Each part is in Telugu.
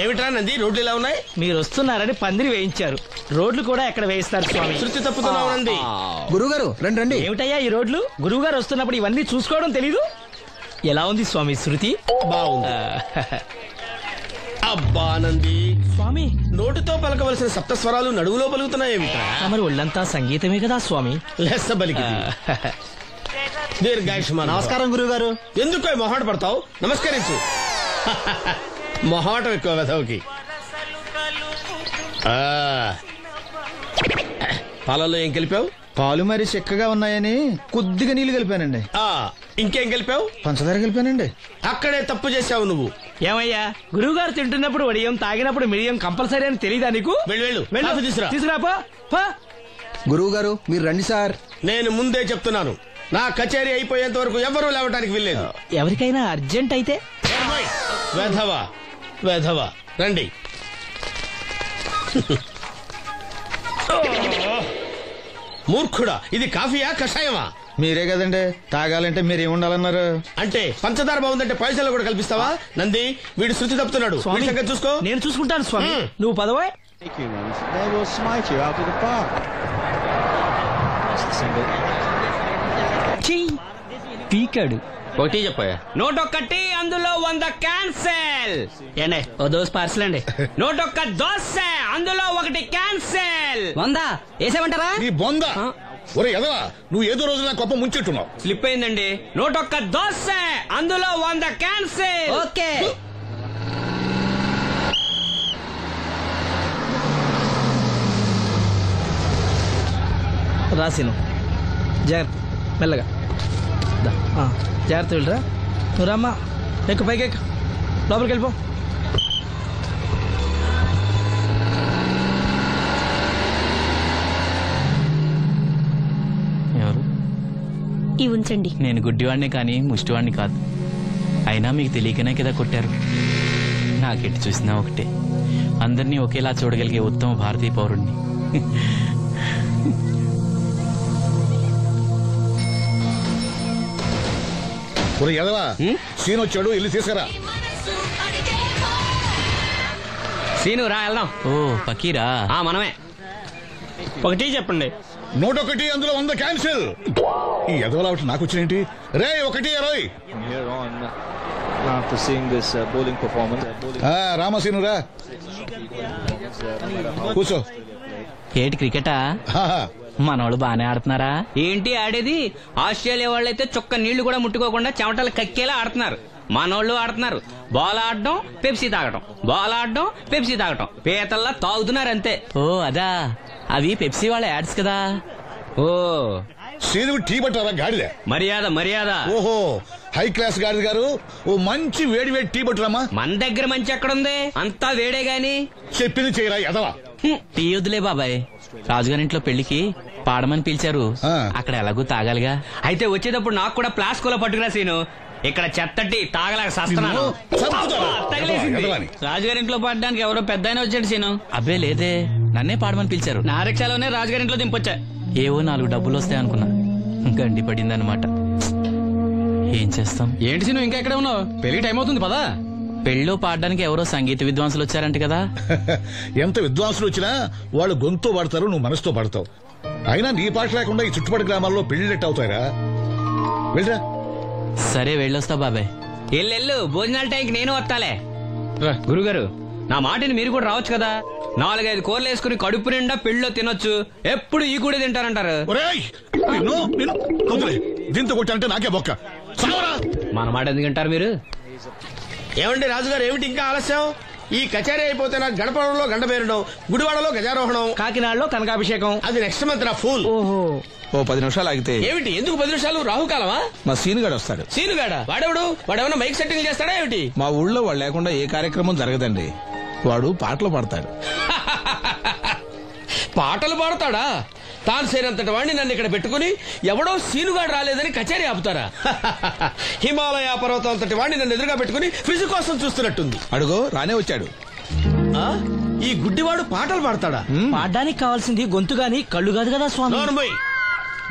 ఏమిట్రా నంది, రోడ్లు ఇలా ఉన్నాయి? మీరు వస్తున్నారని పందిరి వేయించారు. రోడ్లు కూడా ఎక్కడ వేయిస్తారు స్వామి? శృతి తప్పుతున్నావు నంది. గురుగారు రండి రండి. ఏమిటయ్యా ఈ రోడ్లు? గురువు గారు వస్తున్నప్పుడు ఇవన్నీ చూసుకోవడం తెలీదు? ఎలా ఉంది స్వామి శృతి? బాగుంది. అబ్బా నంది స్వామి, నోటితో పలకవలసిన సప్తస్వరాలు నడువులో పలుకుతున్నాయేమిట్రా? మరి ఒళ్ళంతా సంగీతమే కదా స్వామి. లెస్స బలికి దీర్ఘాయుష్మాన్. నమస్కారం గురుగారు. ఎందుకు మొహాట పడతావు? నమస్కరించు. మొహాటం ఎక్కువ వెధవుకి. పాలల్లో ఏం కలిపావు? పాలు మరి చిక్కగా ఉన్నాయని కొద్దిగా నీళ్లు కలిపానండి. ఇంకేం కలిపావు? పంచదార కలిపానండి. అక్కడే తప్పు చేశావు నువ్వు. ఏమయ్యా, గురువు గారు తింటున్నప్పుడు వడియం, తాగినప్పుడు మిడియం కంపల్సరీ అని తెలీదా నీకు? వెళ్ళు తీసురా. తీసుకురా. గురువు గారు మీరు రండి సార్. నేను ముందే చెప్తున్నాను, నా కచేరీ అయిపోయేంత వరకు ఎవరూ లేవటానికి వెళ్ళలేదు. ఎవరికైనా అర్జెంట్ అయితే వేధవా రండి. మూర్ఖుడా, ఇది కాఫీయా కషాయమా? మీరే కదండి తాగాలంటే మీరేముండాలన్నారు? అంటే పంచదార బాగుందంటే పైసలు కూడా కల్పిస్తావా? నంది, వీడు శృతి తప్పుతున్నాడు. చూసుకో. నేను చూసుకుంటాను స్వామి, నువ్వు పదవా. పీకాడు. ఒకటి చెప్పాయా? 101 అందులో 100 క్యాన్సెల్. ఏండే ఓ దోస్ పార్సల్ అండి. 101 దోశ అందులో 1 క్యాన్సెల్. 100 వేసేమంటారా? నీ బొంద. ఒరే ఎదవా, నువ్వు ఏదో రోజు నా గొప్ప ముంచెట్టున్నావు. స్లిప్ అయిందండి. 101 దోశ అందులో 100 క్యాన్సెల్. ఓకే. రాసిను జాగ్రత్త, మెల్లగా జాగ్రత్త వెళ్ళరా. నువ్వు రామ్మా, ఎక్కు పైకి ఎక్కు, లోపలికి వెళ్ళిపో. ఎవరు? ఇవి ఉంచండి. నేను గుడ్డివాడిని కానీ ముష్టివాడిని కాదు. అయినా మీకు తెలియకనే కదా కొట్టారు. నాకెట్టి చూసినా ఒకటే, అందరినీ ఒకేలా చూడగలిగే ఉత్తమ భారతీయ పౌరుణ్ణి. ఒరే ఎదవా, సీన్ వచ్చాడు, ఇల్లు తీసుకురా. సీను రా, వెళ్దాం. ఓ పకీరా, మనమే. ఒకటి చెప్పండి. 101 అందులో 100 క్యాన్సిల్. ఈ ఎదవలా ఒకటి నాకు వచ్చినేంటి? రే 120. రామసీను రా, కూర్చో. ఏటి క్రికెటా? మనోళ్ళు బానే ఆడుతున్నారా? ఏంటి ఆడేది? ఆస్ట్రేలియా వాళ్ళైతే చుక్క నీళ్లు కూడా ముట్టుకోకుండా చెమటలు కక్కేలా ఆడుతున్నారు. మనోళ్ళు ఆడుతున్నారు బాల్ ఆడడం, పెప్సీ తాగటం, బాల్ ఆడడం, పెప్సీ తాగటం, పీతల్లా తాగుతున్నారు అంతే. ఓ అదా, అవి పెప్సీ వాళ్ళ యాడ్స్ కదా. ఓ సీను టీ పట్టారా గాడిద? మర్యాద. ఓహో, హై క్లాస్ గాడిద గారు, ఓ మంచి వేడి వేడి టీ పట్టురామా. మన దగ్గర మంచి ఎక్కడుంది, అంతా వేడే గాని. చెప్పింది చేయరా ఎదవా. టీ వద్దులే బాబాయ్, రాజుగారింట్లో పెళ్లికి పాడమని పిలిచారు, అక్కడ ఎలాగూ తాగాలిగా. అయితే వచ్చేటప్పుడు నాకు కూడా ప్లాస్కోలో పట్టుకురా సీను. ఇక్కడ చెత్తటి తాగలేక సస్తున్నాను. రాజుగారింట్లో పాడడానికి ఎవరో పెద్ద ఆయన వచ్చాడు సీను. అబ్బే లేదే, నన్నే పాడమని పిలిచారు. నా రిక్షాలోనే రాజుగారింట్లో దింపొచ్చా. ఏవో 4 డబ్బులు వస్తాయి అనుకున్నా, గండి పడిందనమాట. ఏం చేస్తాం? ఏంటి సీను ఇంకా ఎక్కడ ఉన్నావు? పెళ్లి టైం అవుతుంది పదా. పెళ్ళిలో పాడడానికి ఎవరో సంగీత విద్వాంసులు వచ్చారంట కదా. ఎంత విద్వాంసులు వచ్చినా వాళ్ళు గొంతు పాడతారు, నువ్వు మనసుతో పాడతావు. అయినా నీ పాట లేకుండా ఈ చుట్టుపక్కల గ్రామాల్లో పెళ్లిళ్ళెట్ అవుతాయిరా. వెళ్ళరా. సరే వెళ్ళొస్తా బాబాయ్. ఎల్లెళ్ళు, భోజనాల టైంకి నేను వస్తాలే. గురుగారు, నా మాటిని మీరు కూడా రావచ్చు కదా. 4-5 కూరలు వేసుకుని కడుపు నిండా పెళ్ళిలో తినొచ్చు. ఎప్పుడు ఈ కూడా తింటారంటారు. దీంతో కొట్టానంటే నాకే బొక్క. మన మాట ఎందుకంటారు మీరు? ఏమండి రాజుగారు, ఏమిటి ఇంకా ఆలస్యం? ఈ కచేరీ అయిపోతే నాకు గణపవరంలో గండ పేరడం, గుడివాడలో గజారోహణం, కాకినాడలో కనకాభిషేకం. అది నెక్స్ట్ మంత్ నా ఫుల్. ఓ 10 నిమిషాలు ఆగితే. ఏమిటి, ఎందుకు 10 నిమిషాలు? రాహుకాలమా? మా సీనుగాడు వస్తాడు. సీనుగాడా? వాడేమన్నా మైక్ సెట్టింగ్ చేస్తాడా ఏమిటి? మా ఊళ్ళో వాడు లేకుండా ఏ కార్యక్రమం జరగదండి. వాడు పాటలు పాడతాడు. పాటలు పాడతాడా? తాను సేనంతటి వాడిని నన్ను ఇక్కడ పెట్టుకుని ఎవడో సీనుగాడు రాలేదని కచేరీ ఆపుతారా? హిమాలయ పర్వతం అంతటి వాడిని నన్ను ఎదురుగా పెట్టుకుని ఫ్రిజ్ కోసం చూస్తున్నట్టుంది. అడుగో రానే వచ్చాడు. ఈ గుడ్డివాడు పాటలు పాడతాడా? పాడడానికి కావాల్సింది గొంతు గాని కళ్ళు కాదు కదా స్వామి.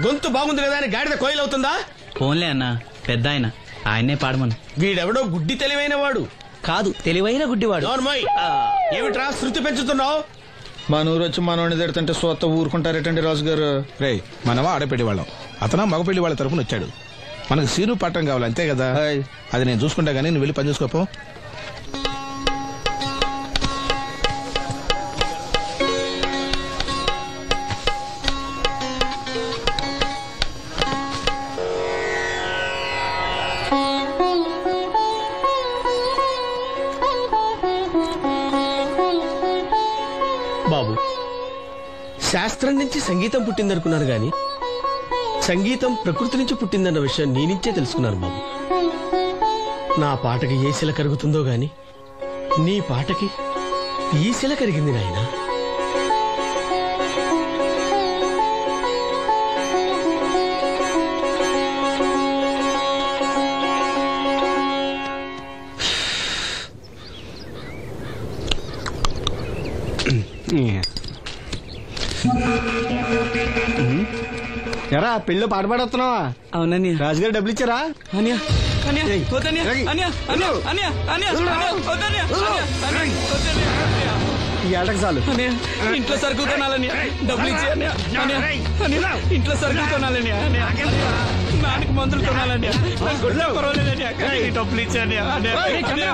గొంతు బాగుంది కదా అని గాడిద కోయిలవుతుందా? ఫోన్లే అన్నా, పెద్ద ఆయన్నే పాడమను. వీడెవడో గుడ్డి తెలివైన వాడు కాదు, తెలివైన గుడ్డివాడు. నోర్మోయ్, ఏమిట్రా శృతి పెంచుతున్నావు? మన ఊరు వచ్చి మనోడిని తిడుతుంటే సొత్త ఊరుకుంటారేటండి రాజు గారు. రే, మనవా ఆడపెళ్లి వాళ్ళం, అతను మగపెళ్లి వాళ్ళ తరపున వచ్చాడు. మనకు సీను పట్టం కావాలి, అంతే కదా. అది నేను చూసుకుంటా గానీ నువ్వు వెళ్ళి పని చూసుకోపో. బాబు, శాస్త్రం నుంచి సంగీతం పుట్టిందనుకున్నారు గాని సంగీతం ప్రకృతి నుంచి పుట్టిందన్న విషయం నీ నుంచే తెలుసుకున్నాను బాబు. నా పాటకి ఏ శిల కరుగుతుందో గాని నీ పాటకి ఈ శిల కరిగింది నాయనా. ఎరా పెళ్ళి పాట పాడుతున్నావా? అవునని రాజుగారు డబ్బులు ఇచ్చారా? ఈ ఏటకు చాలు. ఇంట్లో సరుకులు కొనాలని డబ్బులు ఇచ్చి ఇంట్లో సరుకులు కొనాలని నాన్నకి మందులు కొనాలని పర్వాలేదని డబ్బులు ఇచ్చాని డబ్బులు ఇచ్చాని.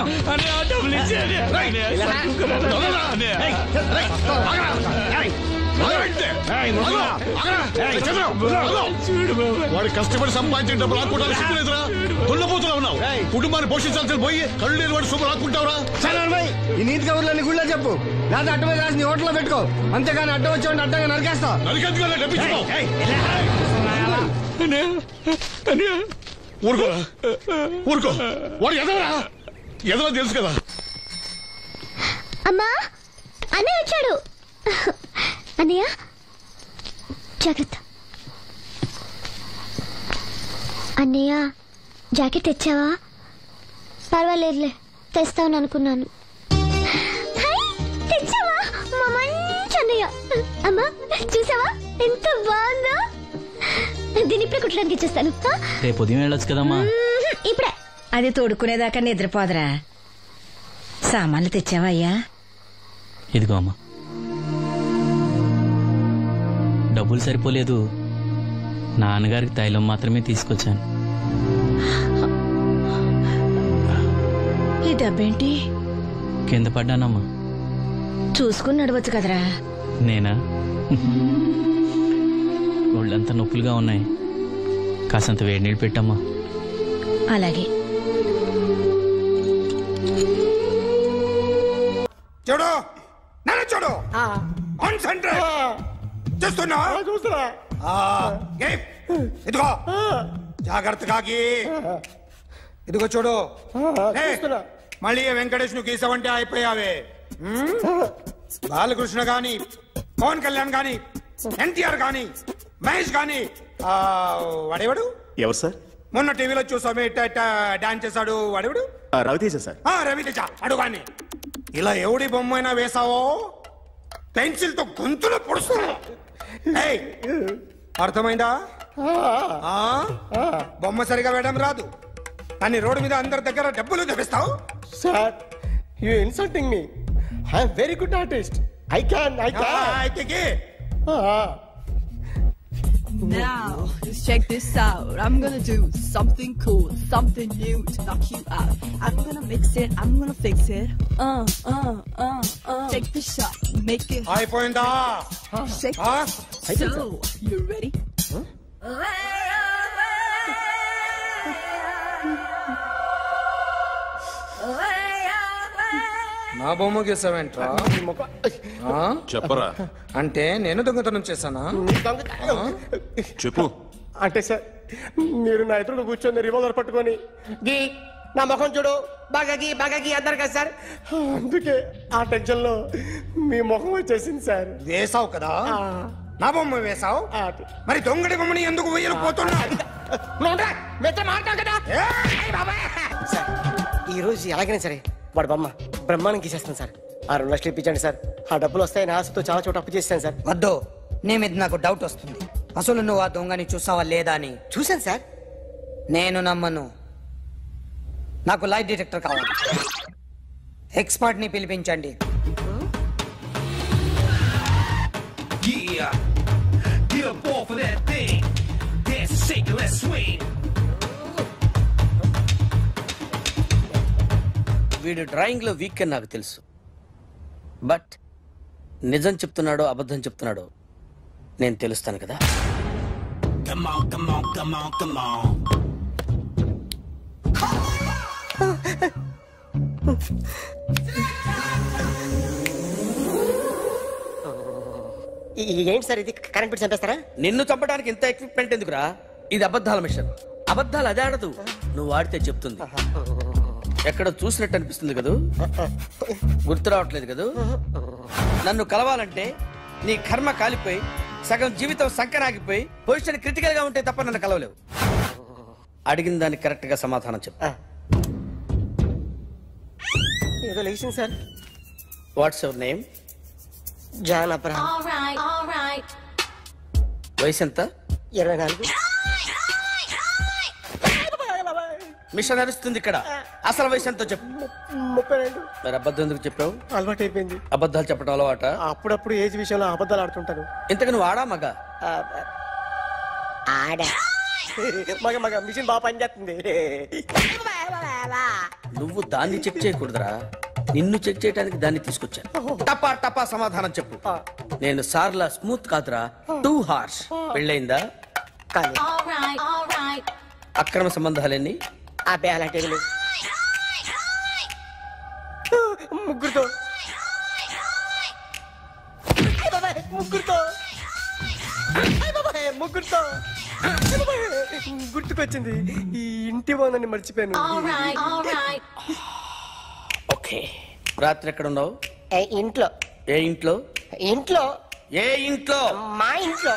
వాడి కష్టపడి సంపాదించిన డబ్బులు ఆకుంటారు, సిగ్గులేదురా? దున్నపోతులా ఉన్నావు. కుటుంబాన్ని పోషించాల్సిన పోయి కళ్ళు లేని వాడి సొమ్ము ఆకుంటావురా? ఈ నీతి కబుర్లన్నీ గుళ్ళో చెప్పు, లేదా అడ్డ మీద రాసి నీ హోటల్లో పెట్టుకో. అంతేగాని అడ్డం వచ్చి అడ్డంగా నరికేస్తా. నరికెందుకు డబ్బిచ్చుకో. ఊరుకోరా, ఊరుకో. వాడు ఎదవరా? ఎదవ తెలుసు కదా. అమ్మా, అన్నయ్య వచ్చాడు. అన్నయ్య జాగ్రత్త. అన్నయ్య జాకెట్ తెచ్చావా? పర్వాలేదులే, తెస్తావని అనుకున్నాను. తెచ్చావా? మా మంచి అన్నయ్య. అమ్మా చూసావా ఎంత బాగుందో? దీన్ని ఇప్పుడే కుట్టడానికి ఇచ్చేస్తాను. రేపు ఉదయం వెళ్ళొచ్చు కదమ్మా. ఇప్పుడే. అది తోడుకునేదాకా నిద్రపోదరా. సామాన్లు తెచ్చావా అయ్యా? ఇదిగో అమ్మా. డబ్బులు సరిపోలేదు, నాన్నగారికి తైలం మాత్రమే తీసుకొచ్చాను. ఈ డబ్బేంటి? కింద పడ్డానమ్మా. చూసుకుని నడవచ్చు కదరా. నేనా? ఒళ్ళంతా నొప్పులుగా ఉన్నాయి, కాసంత వేడి నీళ్ళు పెట్టమ్మా. అలాగే. చూడు, నన్ను చూడు. కాన్సంట్రేట్ చూస్తున్నా. ఇదిగో జాగ్రత్తగా ఇదిగో చూడు. మళ్ళీ వెంకటేష్ ను గీసావంటే అయిపోయావే. బాలకృష్ణ గాని, పవన్ కళ్యాణ్ గాని, ఎన్టీఆర్ గాని, మహేష్ గాని, వాడేవాడు ఎవరు సార్? మొన్న టీవీలో చూసామే డాన్స్ చేశాడు, వాడేవాడు? రవితేజ సార్. రవితేజ అడుగాని. ఇలా ఎవడి బొమ్మ అయినా వేసావో పెన్సిల్ తో గొంతులో పొడుస్తున్నా. అర్థమైందా? బొమ్మ సరిగా వేయడం రాదు కానీ రోడ్డు మీద అందరి దగ్గర డబ్బులు తెప్పిస్తావు. Sir, you insulting me. I am very good artist. I can. Now, just check this out. I'm gonna do something cool, something new to knock you out. I'm gonna mix it, I'm gonna fix it. Take the shot, make it. అయిపోయిందా? Shake it. So, you ready? నా బొమ్మ గీసావేంట్రా? చెప్పరా. అంటే నేను దొంగతనం చేశానా? చెప్పు. అంటే సార్, మీరు నా ఎదురు కూర్చొని రివాల్వర్ పట్టుకొని గీ నా ముఖం చూడు బాగా గీ అన్నారు కదా సార్. అందుకే ఆ టెన్షన్ లో మీ ముఖం వచ్చేసింది సార్. వేసావు కదా, నా బొమ్మ వేసావు. మరి దొంగడి బొమ్మని ఎందుకు వేయకపోతున్నా? ఈ రోజు ఎలాగైనా సరే వాడు బొమ్మ బ్రహ్మాండం గీసేస్తాను సార్. 6 లక్షలు ఇప్పించండి సార్. ఆ డబ్బులు వస్తాయని ఆశతో చాలా చోట అప్పు చేశాను సార్. వద్దు, నీ మీద నాకు డౌట్ వస్తుంది. అసలు నువ్వు ఆ దొంగని చూసావా లేదా అని. చూశాను సార్. నేను నమ్మను. నాకు లైట్ డిటెక్టర్ కావాలి. ఎక్స్పర్ట్ ని పిలిపించండి. వీడు డ్రాయింగ్ లో వీక్ అని నాకు తెలుసు, బట్ నిజం చెప్తున్నాడో అబద్ధం చెప్తున్నాడో నేను తెలుస్తాను కదా. ఏంటి సార్ ఇది? కరెంట్ బిల్ చంపేస్తారా? నిన్ను చంపడానికి ఇంత ఎక్విప్మెంట్ ఎందుకురా? ఇది అబద్ధాల మిషన్. అబద్ధాలు అదే ఆడదు, నువ్వు వాడితే చెప్తుంది. ఎక్కడ చూసినట్టు అనిపిస్తుంది కదూ? గుర్తు రావట్లేదు కదూ? నన్ను కలవాలంటే నీ కర్మ కాలిపోయి సగం జీవితం సంకరాగిపోయి పొజిషన్ క్రిటికల్ గా ఉంటే తప్ప నన్ను కలవలేవు. అడిగిన దానికి కరెక్ట్ గా సమాధానం చెప్పు. ఏదో లేచింది sir. What's your name? John Abraham. వయసు ఎంత? 24. మిషన్ నడుస్తుంది ఇక్కడ. అసలు వయసు ఎంతో చెప్పు. 32. మరి అబద్ధం ఎందుకు చెప్పావు? అలవాటు అయిపోయింది. అబద్ధాలు చెప్పడం అలవాట? అప్పుడప్పుడు ఏజ్ విషయంలో అబద్ధాలు ఆడుతుంటాను. ఇంతకు నువ్వు ఆడా మగ? ఆడా. మగ మిషన్ బాగా పనిచేస్తుంది. నువ్వు దాన్ని చెక్ చేయకూడదురా, నిన్ను చెక్ చేయడానికి దాన్ని తీసుకొచ్చాను. టపా టపా సమాధానం చెప్పు. నేను సార్లా స్మూత్ కాదురా, టూ హార్ష్. పెళ్ళయిందా? అక్రమ సంబంధాలన్నీ? అబ్బే అలాంటివి లేవు. ముగ్గురుతో గుర్తుకొచ్చింది. ఈ ఇంటి బాగుందని మర్చిపోయాను. ఓకే. రాత్రి ఎక్కడ ఉన్నావు? ఇంట్లో. ఏ ఇంట్లో? ఇంట్లో. ఏ ఇంట్లో? మా ఇంట్లో.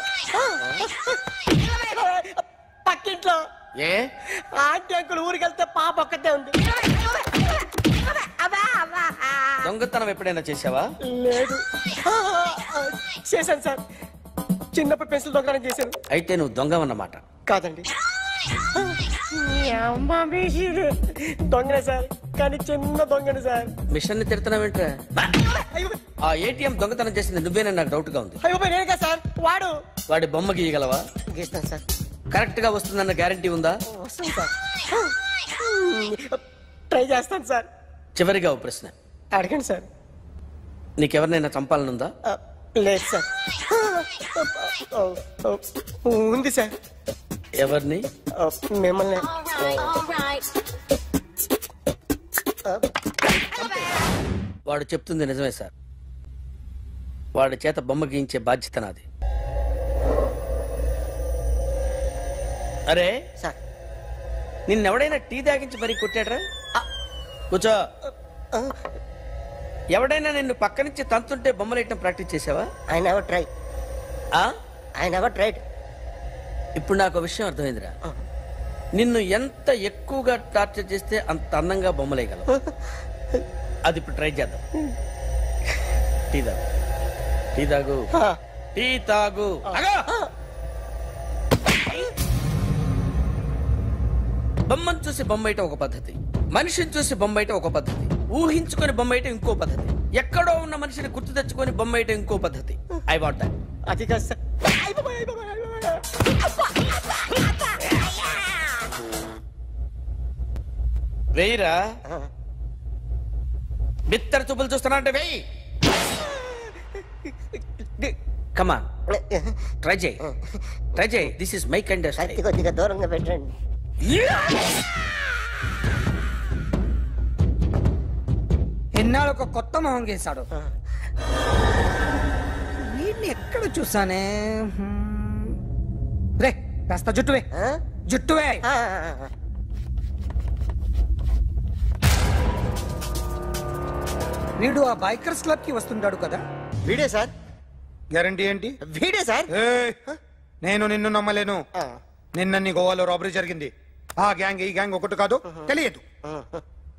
పక్కింట్లో. ఏ ఆంటీ అంకుల్ ఊరికి వెళ్తే పాప ఒక్కతే ఉంది. దొంగతనం ఎప్పుడైనా చేసావా? లేదు. చేశాను సార్, చిన్నప్పుడు పెన్సిల్ దొంగతనం చేశాను. అయితే నువ్వు దొంగవన్నమాట. కాదండి, దొంగనే సార్, కానీ చిన్న దొంగని సార్. మిషన్ ని తిడుతున్నావేంట్రా? ఆ ఏటీఎం దొంగతనం చేసింది నువ్వేనని నాకు డౌట్ గా ఉంది. అయ్యో నేనుగా సార్. వాడి బొమ్మ గీయగలవా? గీస్తాను సార్. కరెక్ట్ గా వస్తుందన్న గ్యారంటీ ఉందా? వస్తుంది సార్. ట్రై చేస్తాను సార్. చివరిగా ఓ ప్రశ్న అడగండి సార్. నీకెవరినైనా చంపాలనుందా? లేదు సార్. ఉంది సార్. ఎవరిని? మిమ్మల్ని. వాడు చెప్తుంది నిజమే సార్. వాడి చేత బొమ్మ గీయించే బాధ్యత నాది. అరే సార్, నిన్నెవడైనా టీ తాగించి మరీ కొట్టాడ్రా? కూర్చో. ఎవడైనా నిన్ను పక్క నుంచి తంతుంటే బొమ్మలేయటం ప్రాక్టీస్ చేసావా? I never try. I never tried. ఇప్పుడు నాకు విషయం అర్థమైందిరా. నిన్ను ఎంత ఎక్కువగా టార్చర్ చేస్తే అంత అందంగా బొమ్మలేయగలవు. అది ఇప్పుడు ట్రై చేద్దాం. టీ తాగు. టీ తాగు. టీ తాగు. బొమ్మను చూసి బొమ్మయటం ఒక పద్ధతి, మనిషిని చూసి బొమ్మయటం ఒక పద్ధతి, ఊహించుకొని బొమ్మయటం ఇంకో పద్ధతి, ఎక్కడో ఉన్న మనిషిని గుర్తు తెచ్చుకొని బొమ్మయటం ఇంకో పద్ధతి. I want that. అది కాదు సార్. వెయ్యిరా. బిత్తర చూపులు చూస్తున్నా అంటే వెయ్యి. కమా, ట్రై చేయి. ట్రై చేయి. This is my kind of style. కొద్దిగా దూరంగా పెట్టండి. ఎన్నాళ్ళు ఒక కొత్త మొహం గీశాడు. వీడిని ఎక్కడ చూసానే? రే కాస్త జుట్టువే. జుట్టువే. వీడు ఆ బైకర్స్ క్లబ్ కి వస్తుంటాడు కదా? వీడే సార్. గ్యారంటీ ఏంటి? వీడే సార్. నేను నిన్ను నమ్మలేను. నిన్న నీ గోవాలో రాబరీ జరిగింది. ఆ గ్యాంగ్ ఈ గ్యాంగ్ ఒకటి కాదు, తెలియదు.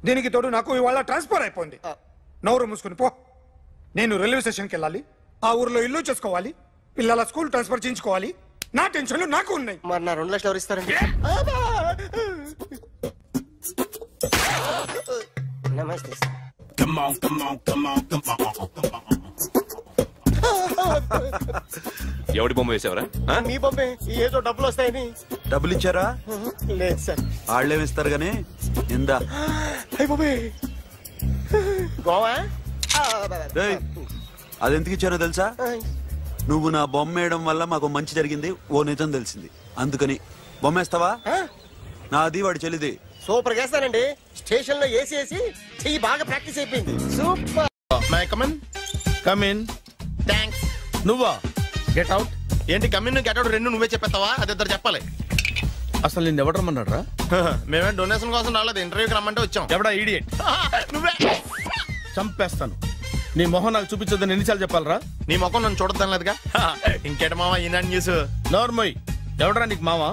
దీనికి తోడు నాకు ఇవాళ ట్రాన్స్ఫర్ అయిపోయింది. నోరు మూసుకుని పో. నేను రైల్వే స్టేషన్కి వెళ్ళాలి, ఆ ఊర్లో ఇల్లు చేసుకోవాలి, పిల్లల స్కూల్ ట్రాన్స్ఫర్ చేయించుకోవాలి. నా టెన్షన్లు నాకు ఉన్నాయి. మరి నా 2 లక్షలు ఎవరు ఇస్తారండి? నమస్తే సార్. ఎవడి బొమ్మ వేసావరా? మీ బొమ్మే. ఏదో డబ్బులు వస్తాయని. డబ్బులు ఇచ్చారా? లేదు సార్. వాళ్ళేమిస్తారు గానీ ఇందా. గోవా అదెందుకు ఇచ్చారో తెలుసా? నువ్వు నా బొమ్మ వేయడం వల్ల మాకు మంచి జరిగింది, ఓ నిజం తెలిసింది, అందుకని. బొమ్మేస్తావా? నాది వాడి చెల్లిది. సూపర్ చేస్తానండి. స్టేషన్ లో ఏసీ చెయ్యి బాగా ప్రాక్టీస్ అయిపోయింది. సూపర్. కమిన్. థ్యాంక్స్. నువ్వా? Get out. ఏంటి కమిన్ గెట్ అవుట్ రెండు నువ్వే చెప్పేస్తావా? అది ఇద్దరు చెప్పాలి. అసలు నేను ఎవరు రమ్మన్నాడు రా? మేమే డొనేషన్ కోసం రాలేదు, ఇంటర్వ్యూకి రమ్మంటే వచ్చాం. ఎవడా ఈడియట్? నువ్వే. చంపేస్తాను. నీ మొహం నాకు చూపించొద్దని ఎన్నిసార్లు చెప్పాలరా? నీ మొహం నన్ను చూడద్దాం లేదుగా. ఇంకేట మావా ఈనాడు న్యూస్. నోర్మోయ్. ఎవడరా నీకు మావా?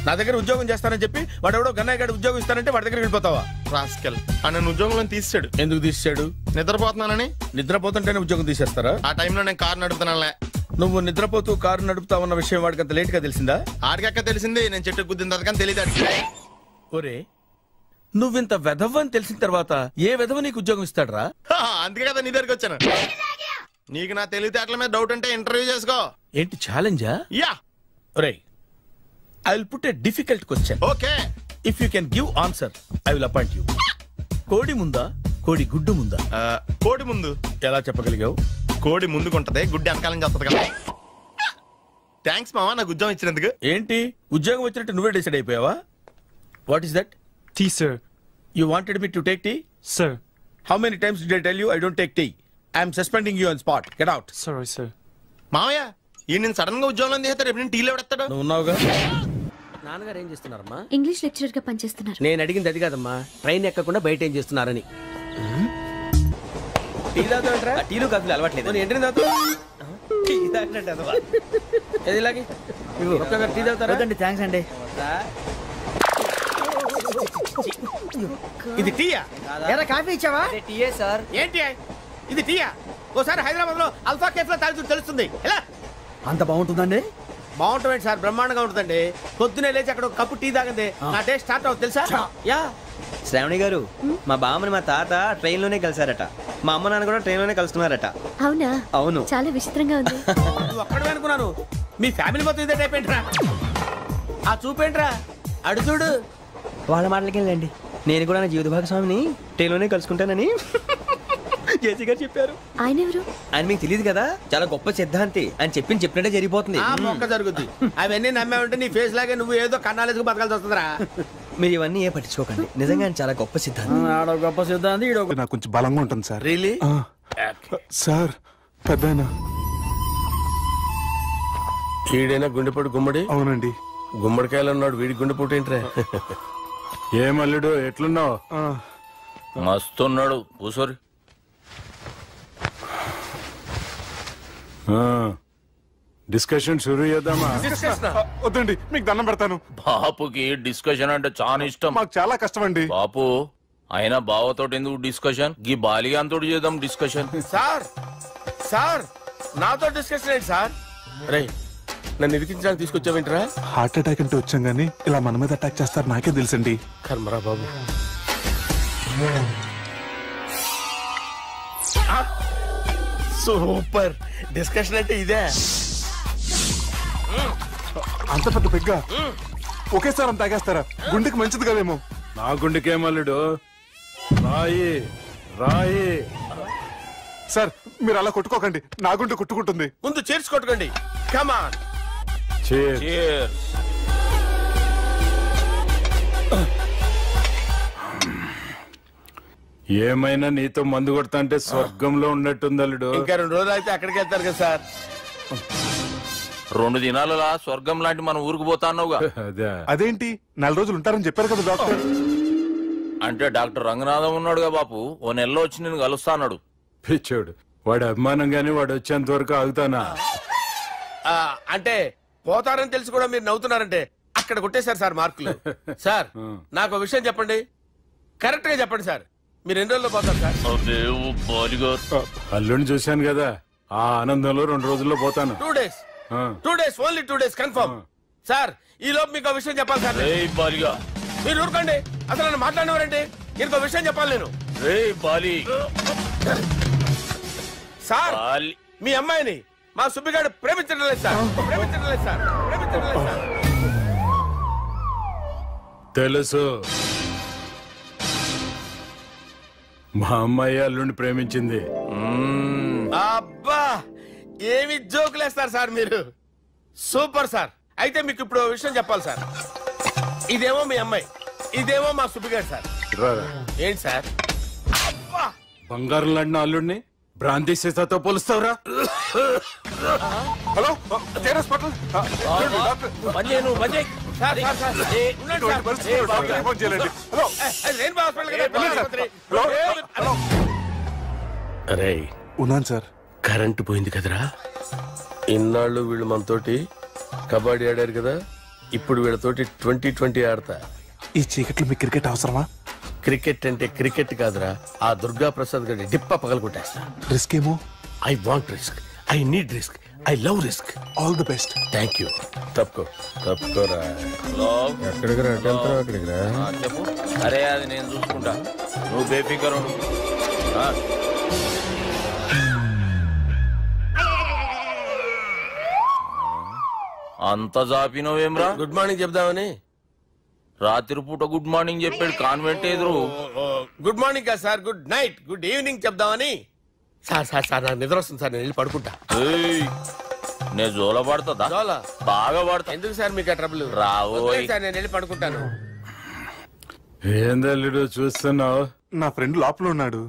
నా దగ్గర ఉద్యోగం చేస్తానని చెప్పి వాడు ఎవడో గన్నయ్య గారి ఉద్యోగం ఇస్తానంటే వాడి దగ్గర వెళ్ళిపోతావా? రాస్కెల్. నన్ను ఉద్యోగంలో తీసాడు. ఎందుకు తీసాడు? నిద్రపోతున్నానని. నిద్రపోతుంటేనే ఉద్యోగం తీసేస్తారా? ఆ టైంలో నేను కారు నడుపుతున్నానులే. నువ్వు నిద్రపోతూ కారు నడుపుతావు అన్న విషయం వాడికి అంత లేట్ గా తెలిసిందా? ఆడికక్క తెలిసింది, నేను చెట్టు గుద్దిన తర్వాత కానీ తెలియదు. ఒరే, నువ్వింత వెధవ్ అని తెలిసిన తర్వాత ఏ వెధవ నీకు ఉద్యోగం ఇస్తాడరా? అందుకే కదా నీ దగ్గరికి వచ్చాను. నీకు నా తెలివితేటల మీద డౌట్ అంటే ఇంటర్వ్యూ చేసుకో. ఏంటి ఛాలెంజా? యా. ఒరే, I will put a difficult question. Okay. If you can give answer, I will appoint you. కోడి ముందా కోడి గుడ్డు ముందా? కోడి ముందు. ఎలా చెప్పగలిగావు? కోడి ముందుకుంటది, గుడ్డి వెనకాలని చేస్తుంది కదా. థ్యాంక్స్ మావా నాకు ఉద్యోగం ఇచ్చినందుకు. ఏంటి ఉద్యోగం వచ్చినట్టు నువ్వే డిసైడ్ అయిపోయావా? What is that? Tea sir. You wanted me to take tea? Sir. How many times did I tell you I don't take tea? I'm suspending you on spot. Get out. Sorry sir. మావయ్య ఈ నేను సడన్ గా ఉద్యోగంలో తీస్తాడు. రేపు నేను టీలో ఎవడెత్తాడు? నువ్వు ఉన్నావుగా. నాన్నగారు ఏం చేస్తున్నారమ్మా? ఇంగ్లీష్ లెక్చరర్ గా పనిచేస్తున్నారు. నేను అడిగింది అది కాదమ్మా, ట్రైన్ ఎక్కకుండా బయట ఏం చేస్తున్నారని. టీ తాగుతాంట్రా? టీలు కాఫీలు అలవాట్లేదు. ఏంటి తాగుతా? టీ తాగినట్టు ఏది ఇలాగే టీ తాగుతారా? థ్యాంక్స్ అండి. ఇది టీయా? ఎరా కాఫీ ఇచ్చావా? టీయే సార్. ఏంటి ఇది టీయా? ఓసారి హైదరాబాద్ లో అల్ఫా కేఫ్ లో తాగుతూ తెలుస్తుంది. ఎలా అంత బాగుంటుందండి? బాగుంటుంది సార్, బ్రహ్మాండంగా ఉంటుందండి. పొద్దునే లేచి అక్కడ ఒక కప్పు టీ తాగండి నా డే స్టార్ట్ అవుతుంది తెలుసా? యా. శ్రావణి గారు, మా బామ్మని మా తాత ట్రైన్ లోనే కలిసారట, మా అమ్మ నాన్న కూడా ట్రైన్ లోనే కలుస్తున్నారట. అవునా? అవును. చాలా విచిత్రంగా ఉంది. నువ్వు ఒక్కడే అనుకున్నాను, మీ ఫ్యామిలీ మొత్తం ఇదే టైప్ ఏంట్రా? ఆ చూపేంట్రా? అడు చూడు. వాళ్ళ మాటలకి వెళ్ళండి, నేను కూడా నా జీవిత భాగస్వామిని ట్రైన్ లోనే కలుసుకుంటానని జేసీ గారు చెప్పారు. ఆయన ఎవరు? ఆయన మీకు తెలియదు కదా, చాలా గొప్ప సిద్ధాంతి అని చెప్పినట్టే జరిగిపోతుంది. మొక్క జరుగుద్ది. అవన్నీ నమ్మే ఉంటే నీ ఫేస్ లాగే నువ్వు ఏదో కన్నాలేసుకు బతకాల్సి వస్తుందిరా. మీరు ఇవన్నీ ఏ పట్టించుకోకండి, నిజంగా ఆయన చాలా గొప్ప సిద్ధాంతి. గొప్ప సిద్ధాంతి. నాకు కొంచెం బలంగా ఉంటుంది సార్. రియలీ? సార్ పెద్దయినా ఈడైనా గుండెపోటు గుమ్మడి? అవునండి. గుమ్మడికాయలు అన్నాడు, వీడి గుండెపోటు ఏంట్రా? ఏమల్లుడు ఎట్లున్నావు? మస్తున్నాడు. కూసోరి. డిస్కషన్ షురూ చేద్దామా? వద్దండి, మీకు దండం పెడతాను. బాపుకి డిస్కషన్ అంటే చాలా ఇష్టం. మాకు చాలా కష్టం అండి. బాపు అయినా బావతోటి ఎందుకు డిస్కషన్? గీ బాలిగాంతోటి చేద్దాం డిస్కషన్. సార్ సార్ నాతో డిస్కషన్ ఏంటి సార్? రే నన్ను ఇరికించడానికి తీసుకొచ్చావేంట్రా? హార్ట్ అటాక్ అంటే వచ్చాం గానీ ఇలా మన మీద అటాక్ చేస్తారు నాకే తెలుసండి. కర్మరా బాబు. సూపర్ డిస్కషన్ అంటే ఇదే. అంత పెద్ద పెగ్గా ఒకేసారి అంత తాగేస్తారా? గుండెకి మంచిది కదేమో. నా గుండెకేమల్లుడు రాయి రాయి. సార్ మీరు అలా కొట్టుకోకండి, నా గుండె కొట్టుకుంటుంది. ముందు చేర్చి కొట్టుకోండి. కమాన్. ఏమైనా నీతో మందు కొడతా అంటే స్వర్గంలో ఉన్నట్టుంది అల్లుడు. ఇంకా 2 రోజులు అయితే అక్కడికి వెళ్తారు కదా సార్. 2 దినాలలా స్వర్గం లాంటి మన ఊరికి పోతాన్నావుగా. అదేంటి 4 రోజులు ఉంటారని చెప్పారు కదా డాక్టర్. అంటే డాక్టర్ రంగనాథం ఉన్నాడుగా బాపు, ఓ నెలలో వచ్చి నేను కలుస్తా అన్నాడు. పిచ్చోడు, వాడి అభిమానం గాని వాడు వచ్చేంత వరకు ఆగుతానా? అంటే పోతారని తెలిసి కూడా మీరు నవ్వుతున్నారంటే అక్కడ కొట్టేశారు సార్ మార్కులు. సార్ నాకు విషయం చెప్పండి, కరెక్ట్ గా చెప్పండి సార్. మీరు ఎన్ని రోజుల్లో పోతారు సార్? అల్లుడిని చూశాను కదా, ఆ ఆనందంలో 2 రోజుల్లో పోతాను. 2 days. 2 days, only 2 days confirm. Sir ఈ లోపు మీకు విషయం చెప్పాలి సార్. మీరు ఊరుకోండి, అసలు నన్ను మాట్లాడినవారండి. ఇంకో విషయం చెప్పాలి నేను. రే బాలి సార్ మీ అమ్మాయిని మా సుబ్బిగాడు ప్రేమించడం లేదు సార్. ప్రేమించడం లేదు సార్. ప్రేమించడం లేదు సార్. తెలుసు మా అమ్మాయి అల్లుడిని ప్రేమించింది. అబ్బా ఏమి జోకులేస్తారు సార్ మీరు. Super sir. అయితే మీకు ఇప్పుడు విషయం చెప్పాలి సార్. ఇదేమో మీ అమ్మాయి, ఇదేమో మా సుబ్బిగాడు సార్. ఏంటి సార్? బంగారం లాంటి అల్లుడిని భ్రాంతి సీతతో పోలుస్తావురా? హలో హాస్పిటల్ అరే ఉన్నాను సార్. కరెంటు పోయింది కదరా. ఇన్నాళ్ళు వీళ్ళు మనతోటి కబడ్డీ ఆడారు కదా, ఇప్పుడు వీళ్ళతోటి 2020 ఆడతా. ఈ చీకట్లో మీ క్రికెట్ అవసరమా? క్రికెట్ అంటే క్రికెట్ కాదురా, ఆ దుర్గా ప్రసాద్ గారి డిప్ప పగలగొట్టేస్తా. రిస్క్ ఏమో. I want risk, I need risk, I love risk. All the best. Thank you. తప్పుకోరా. ఎక్కడికి రా? అక్కడికి రా. చెప్పు. అరే అది నేను చూసుకుంటా, నువ్వు బేఫికర్ ఉండు. అంత జాపినవేమ్రా? గుడ్ మార్నింగ్ చెప్దామని. రాత్రి పూట గుడ్ మార్నింగ్ చెప్పాడు కాన్వెంట్ ఎదురు. గుడ్ మార్నింగ్ కాదు sir, good night, good evening చెప్దామని. సార్ సార్ సార్ నాకు నిద్ర వస్తుంది సార్, నేను వెళ్ళి పడుకుంటా. నేను జోల పడుతుందా? జోలా బాగా పడతా. ఎందుకు సార్ మీకు ఆ ట్రబుల్? రావు సార్, నేను వెళ్ళి పడుకుంటాను. ఏందల్లుడు చూస్తున్నావు? నా ఫ్రెండ్ లోపల ఉన్నాడు.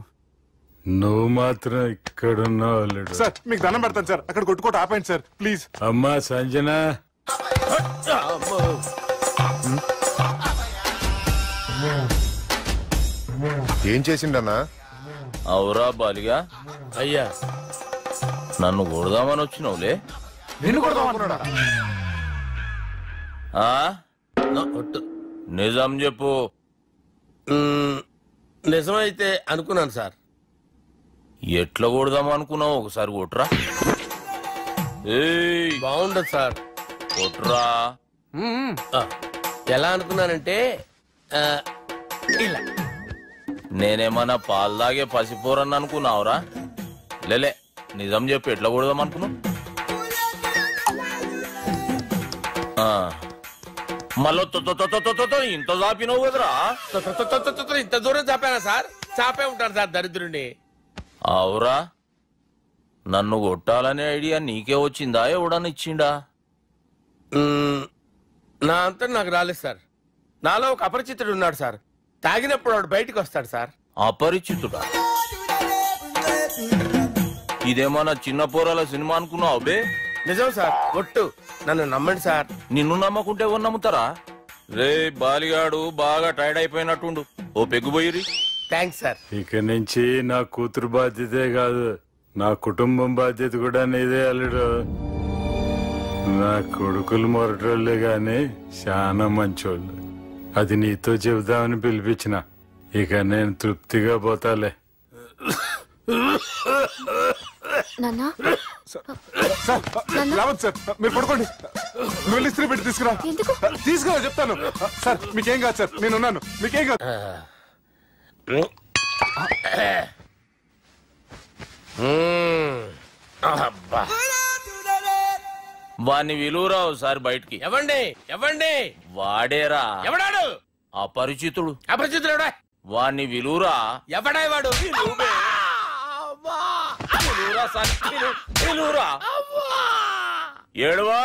నువ్వు మాత్రం ఇక్కడున్నావు అల్లుడు. సార్ మీకు దండం పెడతాను సార్, అక్కడ కొట్టుకోట ఆపండి సార్ ప్లీజ్. అమ్మా సంజన, ఏం చేసిండన్నా? అవురా బాలిగా. అయ్యా నన్ను కొడదామని వచ్చినావులే. నిజం చెప్పు. నిజమైతే అనుకున్నాను సార్. ఎట్లా కొడదాం అనుకున్నావు? ఒకసారి కొట్రా. బాగుండదు సార్. కొట్రా. ఎలా అనుకున్నానంటే ఇలా. నేనేమన్నా పాలు తాగే పసిపోరని అనుకున్నావురా? లేలే, నిజం చెప్పు, ఎట్లా కొడదాం అనుకున్నావు? మళ్ళీ ఇంత చాపినవు కదరా? ఇంత దూరం చాపానా సార్? చాపే ఉంటాను సార్ దరిద్రుడిని. అవురా, నన్ను కొట్టాలనే ఐడియా నీకే వచ్చిందా? ఎవడని ఇచ్చిండా? నా అంతా నాకు రాలేదు సార్. నాలో ఒక అపరిచితుడు ఉన్నాడు సార్. తాగినప్పుడు వాడు బయటికి వస్తాడు సార్. అపరిచితుడా? ఇదేమన్నా చిన్న పోరాల సినిమా అనుకున్నావు బే? నిజం సార్, ఒట్టు, నన్ను నమ్మండి సార్. నిన్ను నమ్మకుంటే ఎవరు నమ్ముతారా? రే బాలిగాడు బాగా టైర్డ్ అయిపోయినట్టుండు, ఓ పెగ్గుపోయిరి. Thanks sir. ఇక నుంచి నా కూతురు బాధ్యతే కాదు, నా కుటుంబం బాధ్యత కూడా నీదే అల్లుడు. నా కొడుకులు మొరటోళ్ళే గాని చాలా మంచోళ్ళు. అది నీతో చెబుదామని పిలిపించిన. ఇక నేను తృప్తిగా పోతాలే. సార్ మీరు పడుకోండి. నువ్వు వెళ్ళి ఇస్త్రీ పెట్టి తీసుకురా. తీసుకురా చెప్తాను. సార్ మీకేం కాదు సార్, నేనున్నాను, మీకేం కాదు. వాణ్ణి విలువరావు సార్ బయటికి. ఎవండి వాడేరా. ఎవడాడు? అపరిచితుడు. అపరిచితుడు వాణ్ణి విలువరా. ఎవడా వాడు? ఏడవా.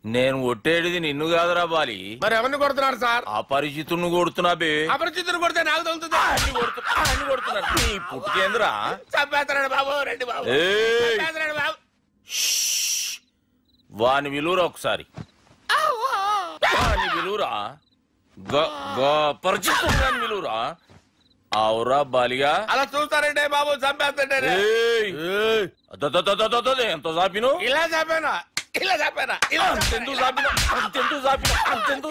నేను కొట్టేది నిన్ను కాదురా బాలి. మరి ఎవరిని కొడుతున్నారు సార్? అపరిచితుడిని కొడుతున్నా బే. అపరిచితుడు కొడితే నాకు తగులుతుంది. కొడుతున్నారు నీ పుట్టుకేంద్రా. చంపేస్తున్నాడు బాబు, రండి బాబు. వాని విలువరా ఒకసారి. వాని విలువరా. పరిచితుడు విలువరా. అవురా బాలిగా. అలా చూస్తారంటే బాబు, చంపేస్తాడే. ఎంత చాపిను? ఇలా చాపానా? ఇలా చాపానా? అంతెందుకు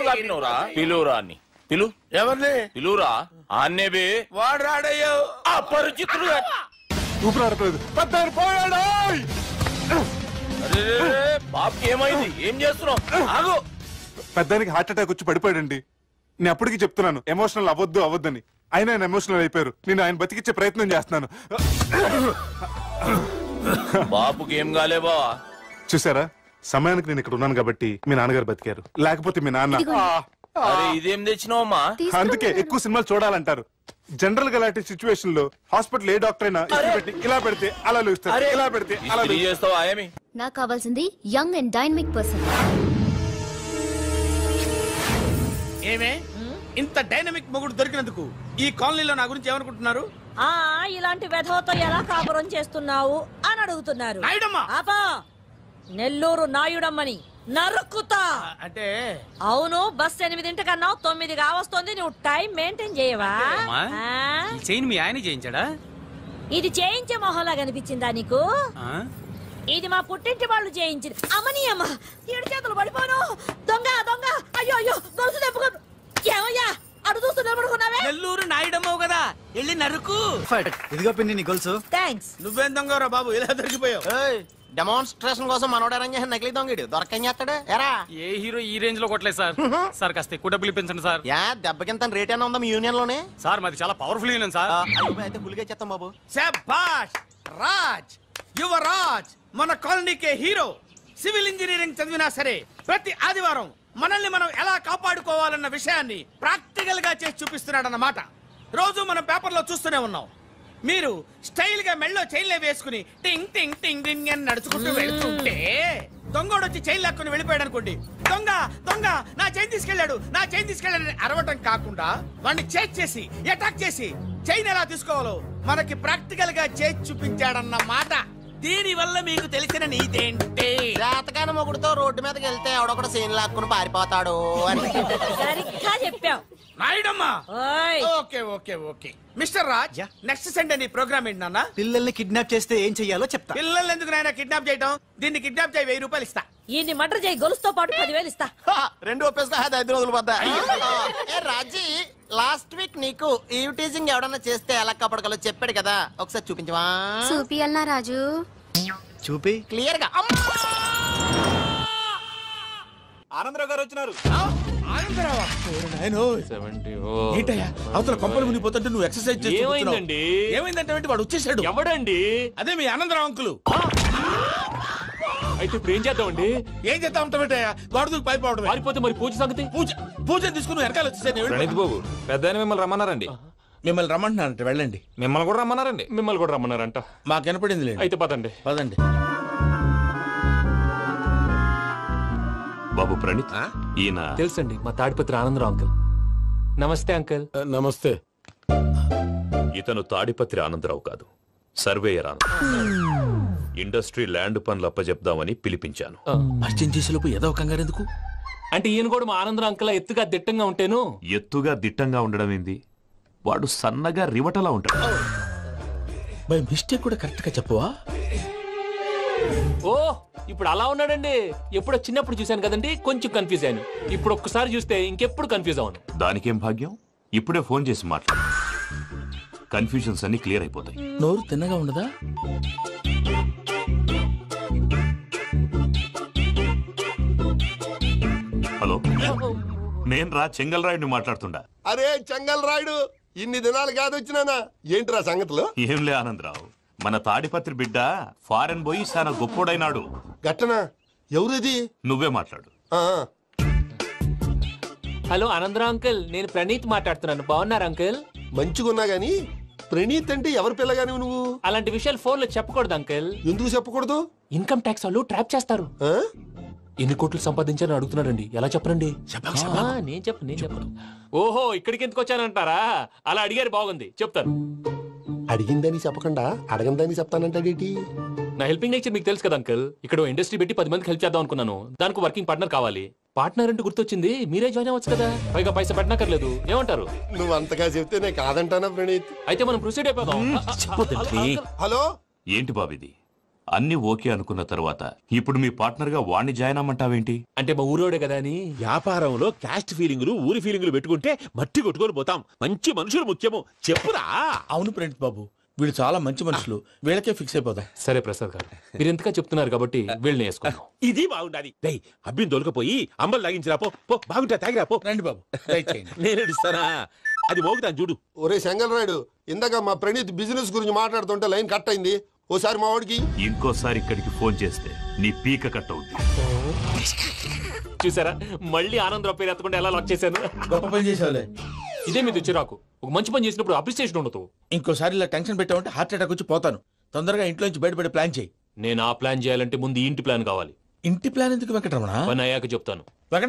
చాపినవురా? పిలువురా అని. పిలు. ఎవరిని పిలువురా. ఆన్నే బే. వాడు రాడయ్యో. అపరిచితుడు. ఊపిరాడలేదు. పెద్దారు పోయాడు. అరే బాబుకి ఏమైంది? ఏం చేస్తున్నావు? ఆగు. పెద్దానికి హార్ట్ అటాక్ వచ్చి పడిపోయాడండి. నేను అప్పటికి చెప్తున్నాను ఎమోషనల్ అవ్వద్దని. ఆయన ఎమోషనల్ అయిపోయారు. నేను ఆయన బతికిచ్చే ప్రయత్నం చేస్తున్నాను. బాబుకి ఏం కాలే బావా? చూసారా, సమయానికి నేను ఇక్కడ ఉన్నాను కాబట్టి మీ నాన్నగారు బతికారు. లేకపోతే మీ నాన్న ఇదేం తెచ్చినావమ్మా? అందుకే ఎక్కువ సినిమాలు చూడాలంటారు. జనరల్ గా అలాంటి సిచ్యువేషన్ లో హాస్పిటల్ ఏ డాక్టర్ అయినా పెట్టి ఇలా పెడితే అలా లూస్తారు, ఇలా పెడితే అలా చేస్తావా? నాకు కావాల్సింది యంగ్ అండ్ డైనమిక్ పర్సన్. ఏమే ఇంత డైనమిక్ మొగుడు దొరికినందుకు ఈ కాలనీలో నా గురించి ఏమనుకుంటున్నారు? ఇలాంటి వెధవతో ఎలా కాపురం చేస్తున్నావు అని అడుగుతున్నారు. ఆపా, నెల్లూరు నాయుడమ్మని నరుక్కుతా. అంటే అవును, బస్ 8 9 కావస్తుంది. నువ్వు టైం మెయింటైన్ చేయవా? చైన్ మీ ఆయన చేయించాడా? ఇది చేయించే మొహంలా కనిపించిందా నీకు? ఇది మా పుట్టింటి వాళ్ళు చేయించింది. అమ్మని అమ్మ, 7 చేతులు పడిపోను. దొంగ దొంగ, అయ్యో అయ్యో, గొలుసు తెప్పుకో. ఏమయ్యా అడు చూస్తున్నావున్నావే? నెల్లూరు నాయుడమ్మవు కదా, వెళ్ళి నరుకు. ఇదిగో పిన్ని నీ గొలుసు. థ్యాంక్స్. నువ్వేం దొంగరా బాబు, ఇలా దొరికిపోయావు? డెమాన్స్ట్రేషన్ కోసం మనోడు అరేంజ్ చేసిన నకిలీ దొంగడు దొరకం చేస్తాడు. ఎరా ఏ హీరో ఈ రేంజ్ లో కొట్టలేదు సార్. సార్ కాస్త ఎక్కువ డబ్బులు ఇప్పించండి సార్. దెబ్బకింత రేట్ అయినా ఉందా మీ యూనియన్ లోనే? సార్ మాది చాలా పవర్ఫుల్ యూనియన్ సార్. అయితే ఫుల్గా చేస్తాం బాబు. శభాష్ రాజ్, యువరాజ్, మన కాలనీకే హీరో. సివిల్ ఇంజనీరింగ్ చదివినా సరే ప్రతి ఆదివారం మనల్ని మనం ఎలా కాపాడుకోవాలన్న విషయాన్ని ప్రాక్టికల్ గా చేసి చూపిస్తున్నాడన్నమాట. రోజు మనం పేపర్లో చూస్తూనే ఉన్నాం. మీరు స్టైల్ గా మెళ్ళో చైన్లే వేసుకుని టింగ్ టింగ్ టింగ్ టింగ్ అని నడుచుకుంటూ వెళ్తుంటే దొంగోడు వచ్చి చైన్ లాక్కుని వెళ్ళిపోయాడు అనుకోండి. దొంగ దొంగ, నా చైన్ తీసుకెళ్లాడు, నా చైన్ తీసుకెళ్లాడని అరవటం కాకుండా వాడిని చేజ్ చేసి అటాక్ చేసి చైన్ ఎలా తీసుకోవాలో మనకి ప్రాక్టికల్ గా చేసి చూపించాడన్న మాట. దీని వల్ల మీకు తెలిసిన నీతేంటి? జాతకాన మొగుడుతో రోడ్డు మీదకి వెళ్తే ఎవడొకడు సీన్ లాక్కుని పారిపోతాడు అని. సరిగ్గా చెప్పావు నాయుడమ్మా. Okay okay okay mister Raj, next Sunday నీ ప్రోగ్రామ్ ఏంటి నాన్న? పిల్లల్ని కిడ్నాప్ చేస్తే ఏం చెయ్యాలో చెప్తా. పిల్లల్ని ఎందుకు నాయన కిడ్నాప్ చేయటం? దీన్ని కిడ్నాప్ చేయి, 1000 రూపాయలు ఇస్తా. ఈయన్ని మటర్ చేయి, గొలుసుతో పాటు 10,000 ఇస్తా. 2 ఒప్పేసుకో, 5 రోజులు పడ్డా. రాజీ, లాస్ట్ వీక్ నీకు ఈవ్ టీజింగ్ ఎవడన్నా చేస్తే ఎలా కాపాడగలో చెప్పాడు కదా, ఒకసారి చూపించవా? చూపియల్నా రాజు? చూపి క్లియర్ గా. ఆనందరావు గారు వచ్చినారు. ఏంటయ్యా అవతల కొంపలు మునిగిపోతుంటే నువ్వు ఎక్సర్సైజ్ చేస్తూ ఏమైందండి? ఏమైందంటే వాడు వచ్చేసాడు. ఎవడండి? అదే మీ ఆనందరావు అంకులు. అయితే ఇప్పుడు ఏం చేద్దామండి? ఏం చేద్దాం ఉంటావేటయ్యా, వాడు పైపోవడం. పారిపోతే మరి పూజ సంగతి? పూజ తీసుకుని వెనకాల వచ్చేసాను. ప్రణీత్ బాబు, పెద్ద మిమ్మల్ని రమ్మన్నారండి. మిమ్మల్ని రమ్మంటున్నారంట, వెళ్ళండి. మిమ్మల్ని కూడా రమ్మన్నారండి. మిమ్మల్ని కూడా రమ్మన్నారంట. మాకు వినపడింది. అయితే పదండి. పదండి. బాబు ప్రణీత్, ఈయన తెలుసండి, మా తాడిపత్రి ఆనందరావు అంకుల్. నమస్తే అంకుల్. నమస్తే. ఇతను తాడిపత్రి ఆనందరావు కాదు, సర్వేయర్ ఆనందరావు. ఇండస్ట్రీ ల్యాండ్ పనులు అప్పచెప్దామని పిలిపించాను. పరిచయం చేసేలోపు ఏదో కంగారు ఎందుకు? అంటే ఈయన కూడా మా ఆనందరావు అంకుల్ ఎత్తుగా దిట్టంగా ఉంటేను. ఎత్తుగా దిట్టంగా ఉండడం ఏంది, వాడు సన్నగా రివటలా ఉంటాడు. బై మిస్టేక్ కూడా కరెక్ట్ గా చెప్పవా? ఓ, ఇప్పుడు అలా ఉన్నాడండి. ఎప్పుడో చిన్నప్పుడు చూశాను కదండి, కొంచెం కన్ఫ్యూజ్ అయ్యాను. ఇప్పుడు ఒక్కసారి చూస్తే ఇంకెప్పుడు కన్ఫ్యూజ్ అవ్వను. దానికేం భాగ్యం, ఇప్పుడే ఫోన్ చేసి మాట్లాడు. కన్ఫ్యూజన్స్ అన్ని క్లియర్ అయిపోతాయి. నోరు తిన్నగా ఉండదా? హలో, నేను రా చెంగల్ రాయుడిని మాట్లాడుతుండా. అరే చెంగల్ రాయుడు, ఇన్ని దినాలు కాదు వచ్చినానా? ఏంట్రా సంగతులు? ఏంలే ఆనందరావు, మన తాడిపత్రి బిడ్డ ఫారెన్ పోయి చాలా గొప్పోడైనాడు. గట్టనా? ఎవరిది? నువ్వే మాట్లాడు. హలో ఆనందరావు అంకుల్, నేను ప్రణీత్ మాట్లాడుతున్నాను. బాగున్నారు అంకుల్? మంచిగున్నా గాని ప్రణీత్ అంటే ఎవరి పిల్లగాని నువ్వు? అలాంటి విషయాలు ఫోన్ లో చెప్పకూడదు అంకుల్. ఎందుకు చెప్పకూడదు? ఇన్కమ్ ట్యాక్స్ వాళ్ళు ట్రాప్ చేస్తారు. ఎన్ని కోట్లు సంపాదించాలని అడుగుతున్నారండి, ఎలా చెప్పరండి? నేను చెప్పను. ఓహో, ఇక్కడికి ఎందుకు వచ్చానంటారా? అలా అడిగారు, బాగుంది, చెప్తాను. అడిగిందని చెప్పకుండా అడగందని చెప్తానంటాడేటి? నా హెల్పింగ్ నేచర్ మీకు తెలుసు కదా అంకుల్. ఇక్కడ ఇండస్ట్రీ పెట్టి 10 మందికి హెల్ప్ చేద్దాం అనుకున్నాను. దానికి వర్కింగ్ పార్ట్నర్ కావాలి. పార్ట్నర్ అంటే గుర్తొచ్చింది, మీరే జాయిన్ అవ్వచ్చు కదా, పైగా పైసా పెట్టనక్కర్లేదు. ఏమంటారు? నువ్వు అంతగా చెప్తేనే కాదంటానా ప్రణీత్? అయితే మనం ప్రొసీడ్ అయిపోదాం. హలో, ఏంటి బాబిది? అన్ని ఓకే అనుకున్న తర్వాత ఇప్పుడు మీ పార్ట్నర్ గా వాణ్ణి జాయిన్ అమ్మంటావేంటి? అంటే మా ఊరోడే కదా అని. వ్యాపారంలో క్యాస్ట్ ఫీలింగులు, ఊరి ఫీలింగులు పెట్టుకుంటే మట్టి కొట్టుకొని పోతాం. మంచి మనుషులు ముఖ్యము, చెప్పురా. అవును ప్రణీత్ బాబు, వీళ్ళు చాలా మంచి మనుషులు, వీళ్ళకే ఫిక్స్ అయిపోదాం. సరే ప్రసాద్ గారు, మీరు ఎంతగా చెప్తున్నారు కాబట్టి వీళ్ళని వేసుకున్నాం. ఇది బాగుండాలి. డై అబ్బిని దొలకపోయి అంబలు లాగించిరా పో. పో బాగుంటా తాగిరా పో. రండి బాబు, దయచేయండి. నేను ఇస్తానా? అది మోగుతాను చూడు. ఒరే చెంగల్ రాయుడు, ఇందాక మా ప్రణీత్ బిజినెస్ గురించి మాట్లాడుతుంటే లైన్ కట్ అయింది. ఓసారి మా వాడికి ఇంకోసారి ఇక్కడికి ఫోన్ చేస్తే నీ పీక కట్ అవుద్ది. చూసారా, మళ్ళీ ఆనందరావు పేరు ఎత్తకుండా ఎలా లాక్ చేశాను. గొప్ప పని చేసేవాళ్ళే. ఇదే మీద చిరాకు. ఒక మంచి పని చేసినప్పుడు అప్రిసియేషన్ ఉండదు. ఇంకోసారి ఇలా టెన్షన్ పెట్టామంటే హార్ట్ అటాక్ వచ్చి పోతాను. తొందరగా ఇంట్లో నుంచి బయటపడే ప్లాన్ చేయి. నేను ఆ ప్లాన్ చేయాలంటే ముందు ఇంటి ప్లాన్ కావాలి. ఇంటి ప్లాన్ ఎందుకు వెంకటరమణ? పని అయ్యాక చెప్తాను. వెంకటరమణ